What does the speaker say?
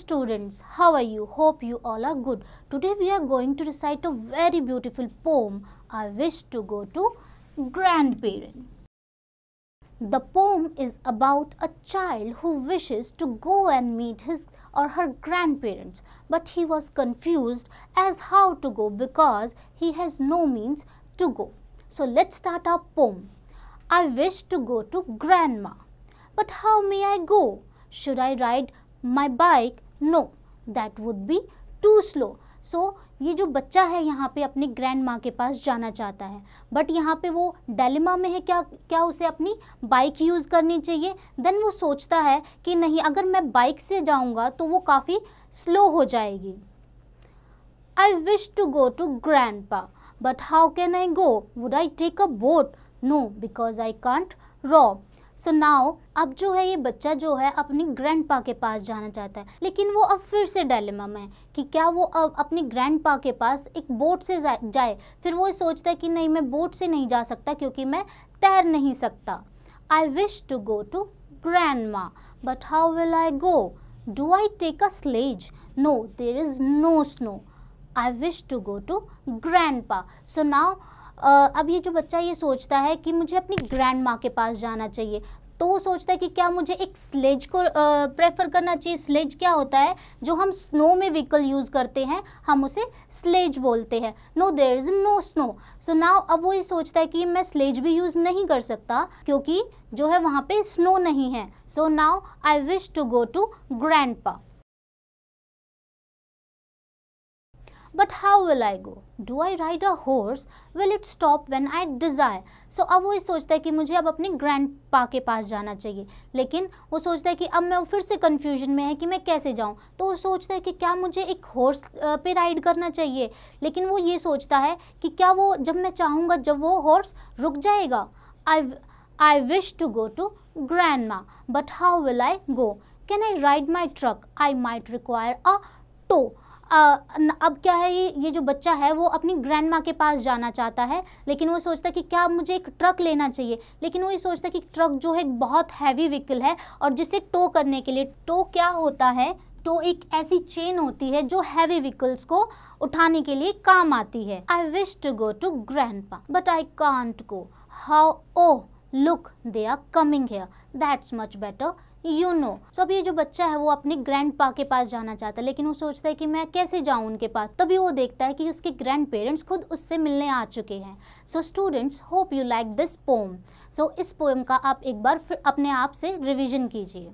students, how are you? Hope you all are good. Today we are going to recite a very beautiful poem, I Wish to Go to Grandparent. The poem is about a child who wishes to go and meet his or her grandparents, but he was confused as how to go because he has no means to go. So let's start our poem. I wish to go to grandma, but how may I go? Should I ride my bike? No, that would be too slow. So ये जो बच्चा है यहाँ पे अपनी grand माँ के पास जाना चाहता है, बट यहाँ पे वो डायलेमा में है, क्या उसे अपनी बाइक यूज़ करनी चाहिए। देन वो सोचता है कि नहीं, अगर मैं बाइक से जाऊँगा तो वो काफ़ी स्लो हो जाएगी। I wish to go to grandpa, but how can I go? Would I take a boat? No, because I can't row. So now अब जो है ये बच्चा जो है अपनी ग्रैंडपा के पास जाना चाहता है, लेकिन वो अब फिर से डायलेमा में है कि क्या वो अब अपनी ग्रैंडपा के पास एक बोट से जाए। फिर वो सोचता है कि नहीं, मैं बोट से नहीं जा सकता क्योंकि मैं तैर नहीं सकता। I wish to go to grandma, but how will I go? Do I take a sledge? No, there is no snow. I wish to go to grandpa. So now अब ये जो बच्चा ये सोचता है कि मुझे अपनी ग्रैंड माँ के पास जाना चाहिए, तो वो सोचता है कि क्या मुझे एक स्लेज को प्रेफर करना चाहिए। स्लेज क्या होता है? जो हम स्नो में व्हीकल यूज़ करते हैं, हम उसे स्लेज बोलते हैं। No, there is no snow. So now अब वो ये सोचता है कि मैं स्लेज भी यूज़ नहीं कर सकता क्योंकि जो है वहाँ पे स्नो नहीं है। So now I wish to go to grandpa, but how will I go? Do I ride a horse? Will it stop when I desire? So अब वो ये सोचता है कि मुझे अब अपनी ग्रैंडपा के पास जाना चाहिए, लेकिन वो सोचता है कि अब मैं फिर से कंफ्यूजन में है कि मैं कैसे जाऊं। तो वो सोचता है कि क्या मुझे एक हॉर्स पे राइड करना चाहिए, लेकिन वो ये सोचता है कि क्या वो जब मैं चाहूँगा जब वो हॉर्स रुक जाएगा। I wish to go to grandma, but how will I go? Can I ride my truck? I might require a tow. अब क्या है, ये जो बच्चा है वो अपनी ग्रैंड माँ के पास जाना चाहता है, लेकिन वो सोचता है कि क्या मुझे एक ट्रक लेना चाहिए, लेकिन वो ये सोचता है कि ट्रक जो है एक बहुत हैवी व्हीकल है और जिसे टो करने के लिए, टो क्या होता है? टो एक ऐसी चेन होती है जो हैवी व्हीकल्स को उठाने के लिए काम आती है। I wish to go to grandpa, but I can't go. How? Oh look, they are coming here, that's much better, you know. So अब ये जो बच्चा है वो अपनी ग्रैंडपा के पास जाना चाहता है, लेकिन वो सोचता है कि मैं कैसे जाऊं उनके पास। तभी वो देखता है कि उसके ग्रैंड पेरेंट्स खुद उससे मिलने आ चुके हैं। So students, hope you like this poem. So इस पोएम का आप एक बार फिर अपने आप से रिवीजन कीजिए।